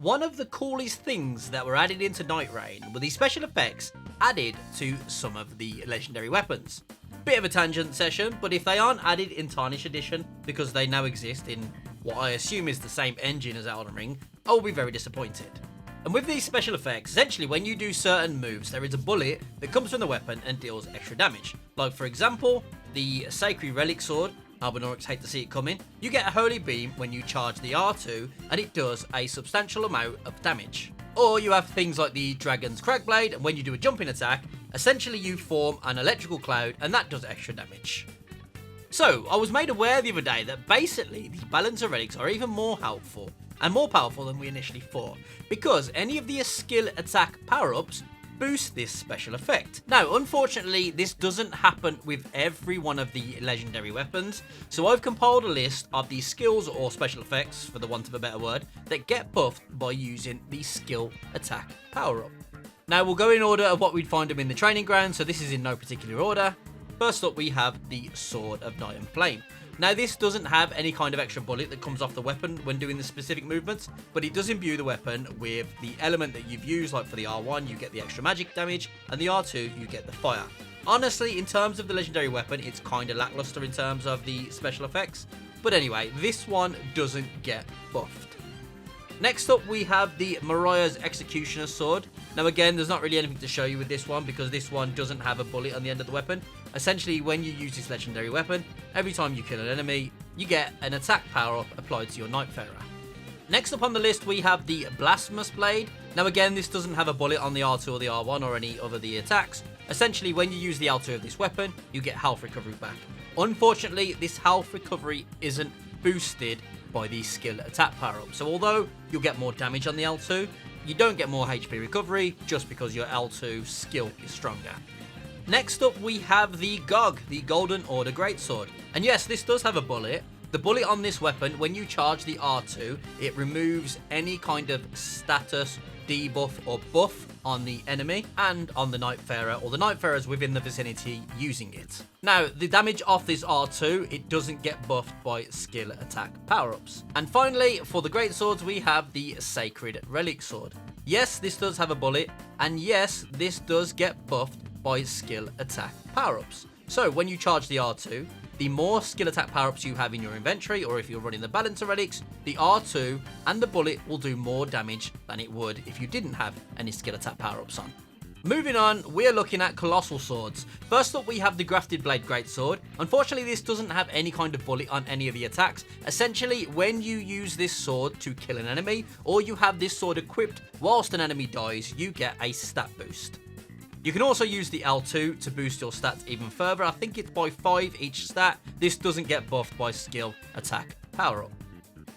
One of the coolest things that were added into Nightreign were the special effects added to some of the legendary weapons. Bit of a tangent session, but if they aren't added in Tarnish Edition, because they now exist in what I assume is the same engine as Elden Ring, I will be very disappointed. And with these special effects, essentially when you do certain moves, there is a bullet that comes from the weapon and deals extra damage. Like for example, the Sacred Relic sword, Albinaurics hate to see it coming, you get a Holy Beam when you charge the R2 and it does a substantial amount of damage. Or you have things like the Dragon's Cragblade, and when you do a jumping attack, essentially you form an electrical cloud and that does extra damage. So, I was made aware the other day that basically the Balancer Relics are even more helpful and more powerful than we initially thought, because any of the skill attack power-ups boost this special effect. Now, unfortunately, this doesn't happen with every one of the legendary weapons, so I've compiled a list of the skills or special effects, for the want of a better word, that get buffed by using the skill attack power-up. Now, we'll go in order of what we'd find them in the training ground, so this is in no particular order. First up, we have the Sword of Night and Flame. Now, this doesn't have any kind of extra bullet that comes off the weapon when doing the specific movements, but it does imbue the weapon with the element that you've used. Like for the R1, you get the extra magic damage, and the R2, you get the fire. Honestly, in terms of the legendary weapon, it's kind of lackluster in terms of the special effects. But anyway, this one doesn't get buffed. Next up, we have the Marais Executioner's Sword. Now again, there's not really anything to show you with this one, because this one doesn't have a bullet on the end of the weapon. Essentially, when you use this legendary weapon, every time you kill an enemy, you get an attack power-up applied to your Nightfarer. Next up on the list, we have the Blasphemous Blade. Now again, this doesn't have a bullet on the R2 or the R1 or any other of the attacks. Essentially, when you use the L2 of this weapon, you get health recovery back. Unfortunately, this health recovery isn't boosted by the skill attack power-up. So although you'll get more damage on the L2, you don't get more HP recovery just because your L2 skill is stronger. Next up, we have the GOG, the Golden Order Greatsword. And yes, this does have a bullet. The bullet on this weapon, when you charge the R2, it removes any kind of status, debuff or buff on the enemy and on the Nightfarer or the Nightfarers within the vicinity using it. Now, the damage off this R2, it doesn't get buffed by skill attack power-ups. And finally, for the Greatswords, we have the Sacred Relic Sword. Yes, this does have a bullet, and yes, this does get buffed by skill attack power-ups. So when you charge the R2, the more skill attack power-ups you have in your inventory, or if you're running the Balancer Relics, the R2 and the bullet will do more damage than it would if you didn't have any skill attack power-ups on. Moving on, we're looking at Colossal Swords. First up, we have the Grafted Blade Greatsword. Unfortunately, this doesn't have any kind of bullet on any of the attacks. Essentially, when you use this sword to kill an enemy, or you have this sword equipped whilst an enemy dies, you get a stat boost. You can also use the L2 to boost your stats even further. I think it's by 5 each stat. This doesn't get buffed by skill attack power-up.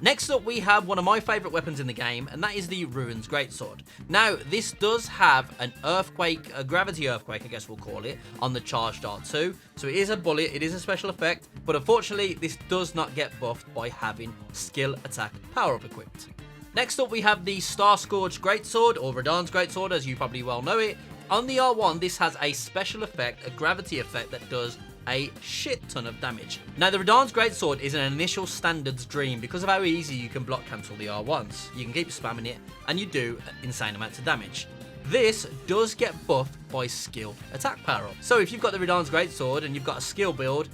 Next up, we have one of my favourite weapons in the game, and that is the Ruins Greatsword. Now, this does have an earthquake, a gravity earthquake, I guess we'll call it, on the charged R2. So it is a bullet, it is a special effect, but unfortunately, this does not get buffed by having skill attack power-up equipped. Next up, we have the Starscourge Greatsword, or Radahns Greatsword, as you probably well know it. On the R1, this has a special effect, a gravity effect that does a shit ton of damage. Now, the Radahns Greatsword is an initial standards dream because of how easy you can block cancel the R1s. You can keep spamming it, and you do insane amounts of damage. This does get buffed by skill attack power-up. So if you've got the Radahns Greatsword and you've got a skill build,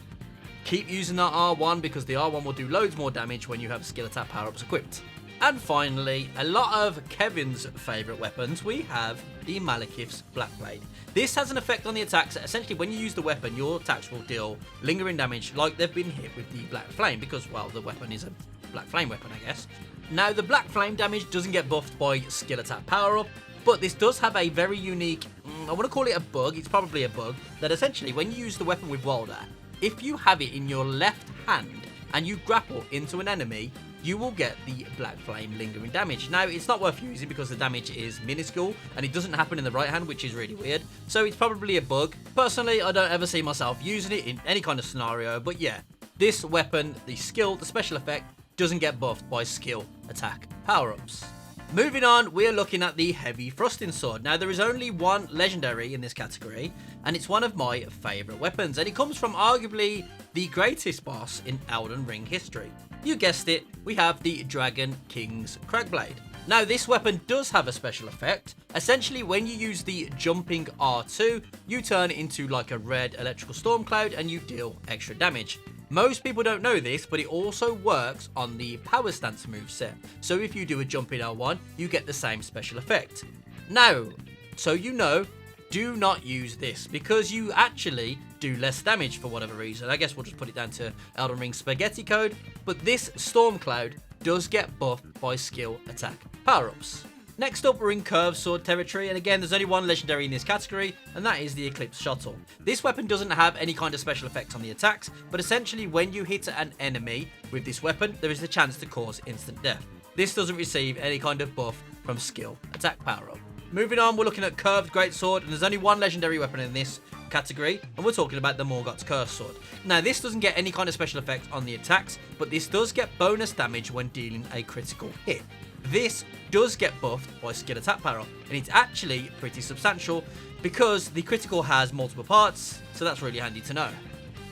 keep using that R1 because the R1 will do loads more damage when you have skill attack power-ups equipped. And finally, a lot of Kevin's favourite weapons, we have the Maliketh's Black Blade. This has an effect on the attacks. Essentially, when you use the weapon, your attacks will deal lingering damage like they've been hit with the Black Flame, because, well, the weapon is a Black Flame weapon, I guess. Now, the Black Flame damage doesn't get buffed by skill attack power-up, but this does have a very unique, I want to call it a bug, it's probably a bug, that essentially, when you use the weapon with Wilder, if you have it in your left hand and you grapple into an enemy, you will get the Black Flame lingering damage. Now, it's not worth using because the damage is minuscule and it doesn't happen in the right hand, which is really weird. So it's probably a bug. Personally, I don't ever see myself using it in any kind of scenario, but yeah, this weapon, the skill, the special effect, doesn't get buffed by skill attack power-ups. Moving on, we're looking at the Heavy Thrusting Sword. Now, there is only one legendary in this category, and it's one of my favourite weapons, and it comes from arguably the greatest boss in Elden Ring history. You guessed it, we have the Dragon King's Cragblade. Now, this weapon does have a special effect. Essentially, when you use the jumping R2, you turn into like a red electrical storm cloud and you deal extra damage. Most people don't know this, but it also works on the power stance moveset. So if you do a jumping R1, you get the same special effect. Now, so you know, do not use this because you actually do less damage for whatever reason. I guess we'll just put it down to Elden Ring spaghetti code. But this storm cloud does get buffed by skill attack power-ups. Next up, we're in curved sword territory, and again, there's only one legendary in this category, and that is the Eclipse Shotel. This weapon doesn't have any kind of special effects on the attacks, but essentially when you hit an enemy with this weapon, there is the chance to cause instant death. This doesn't receive any kind of buff from skill attack power-up. Moving on, we're looking at curved greatsword, and there's only one legendary weapon in this category, and we're talking about the Morgott's Cursed Sword. Now, this doesn't get any kind of special effect on the attacks, but this does get bonus damage when dealing a critical hit. This does get buffed by skill attack power, and it's actually pretty substantial because the critical has multiple parts, so that's really handy to know.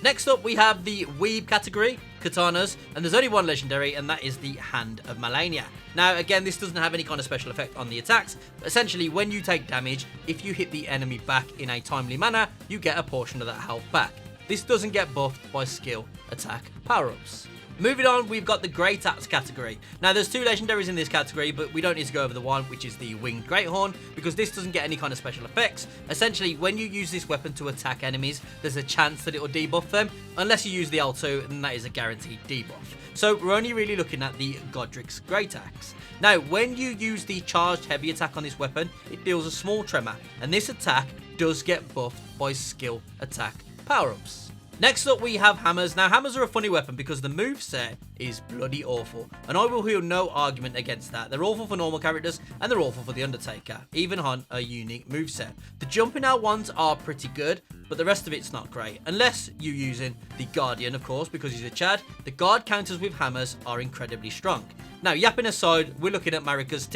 Next up, we have the weeb category, katanas, and there's only one legendary, and that is the Hand of Malenia. Now, again, this doesn't have any kind of special effect on the attacks, but essentially, when you take damage, if you hit the enemy back in a timely manner, you get a portion of that health back. This doesn't get buffed by skill attack power-ups. Moving on, we've got the Greataxe category. Now, there's two legendaries in this category, but we don't need to go over the one, which is the Winged Greathorn, because this doesn't get any kind of special effects. Essentially, when you use this weapon to attack enemies, there's a chance that it will debuff them, unless you use the L2, and that is a guaranteed debuff. So, we're only really looking at the Godricks Greataxe. Now, when you use the charged heavy attack on this weapon, it deals a small tremor, and this attack does get buffed by skill attack power-ups. Next up, we have hammers. Now, hammers are a funny weapon because the moveset is bloody awful, and I will hear no argument against that. They're awful for normal characters, and they're awful for the Undertaker, even on a unique moveset. The jumping out ones are pretty good, but the rest of it's not great, unless you're using the Guardian, of course, because he's a Chad. The guard counters with hammers are incredibly strong. Now, yapping aside, we're looking at Marika's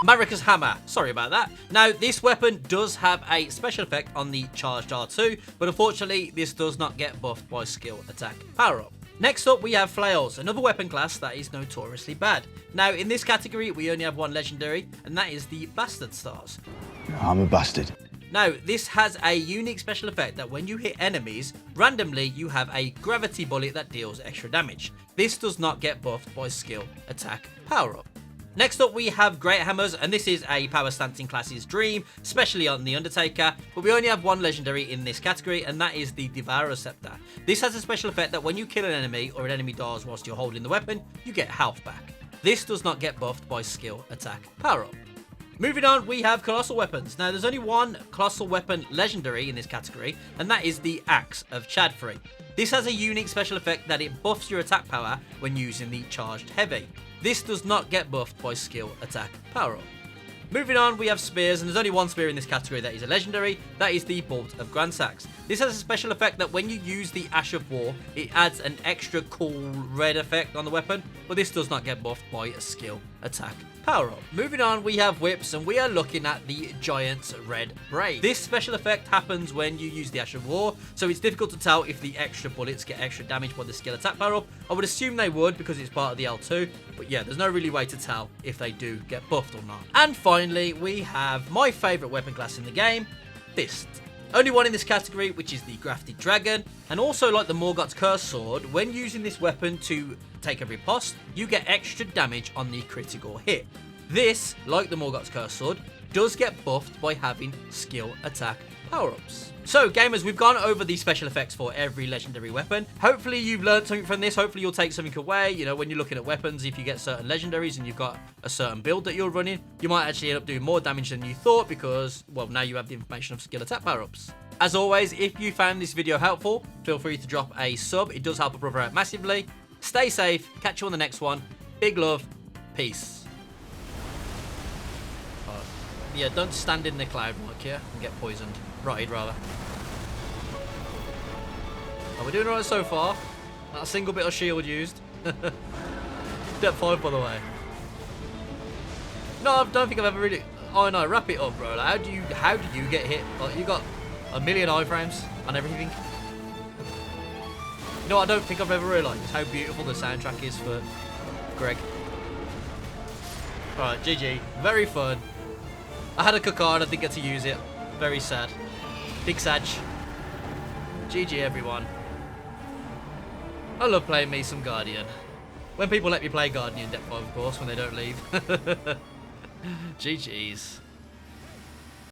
Marika's hammer. Sorry about that. Now, this weapon does have a special effect on the charged R2, but unfortunately, this does not get buffed by skill attack power-up. Next up, we have flails, another weapon class that is notoriously bad. Now, in this category, we only have one legendary, and that is the Bastard Stars. I'm a bastard. Now, this has a unique special effect that when you hit enemies, randomly you have a gravity bullet that deals extra damage. This does not get buffed by skill attack power-up. Next up, we have Great Hammers, and this is a power stancing class's dream, especially on the Undertaker, but we only have one legendary in this category, and that is the Devourer Scepter. This has a special effect that when you kill an enemy, or an enemy dies whilst you're holding the weapon, you get health back. This does not get buffed by skill attack power-up. Moving on, we have Colossal Weapons. Now, there's only one Colossal Weapon legendary in this category, and that is the Axe of Chadfrey. This has a unique special effect that it buffs your attack power when using the Charged Heavy. This does not get buffed by skill attack power-up. Moving on, we have spears, and there's only one spear in this category that is a legendary. That is the Bolt of Gransax. This has a special effect that when you use the Ash of War, it adds an extra cool red effect on the weapon, but this does not get buffed by a skill attack power-up. Moving on, we have whips, and we are looking at the Giant's Red Braid. This special effect happens when you use the Ash of War, so it's difficult to tell if the extra bullets get extra damage by the skill attack power-up. I would assume they would because it's part of the L2, but yeah, there's no really way to tell if they do get buffed or not. And finally, we have my favourite weapon class in the game, Fist. Only one in this category, which is the Grafted Dragon, and also like the Morgott's Cursed Sword, when using this weapon to take a riposte, you get extra damage on the critical hit. This, like the Morgott's Cursed Sword, does get buffed by having skill attack power-ups. So, gamers, we've gone over the special effects for every legendary weapon. Hopefully, you've learned something from this. Hopefully, you'll take something away. You know, when you're looking at weapons, if you get certain legendaries and you've got a certain build that you're running, you might actually end up doing more damage than you thought because, well, now you have the information of skill attack power-ups. As always, if you found this video helpful, feel free to drop a sub. It does help a brother out massively. Stay safe. Catch you on the next one. Big love. Peace. Yeah, don't stand in the cloud, Mike, yeah? And get poisoned. Rotted, rather. Are we doing alright so far? Not a single bit of shield used. Step 5, by the way. No, I don't think I've ever really... Oh, no, wrap it up, bro. Like, how do you get hit? Like, you got a million iframes on everything. You know what I don't think I've ever realised? How beautiful the soundtrack is for Greg. Alright, GG. Very fun. I had a Kakar and I didn't get to use it. Very sad. Big Sag. GG, everyone. I love playing me some Guardian. When people let me play Guardian in Depth 5, of course, when they don't leave. GG's.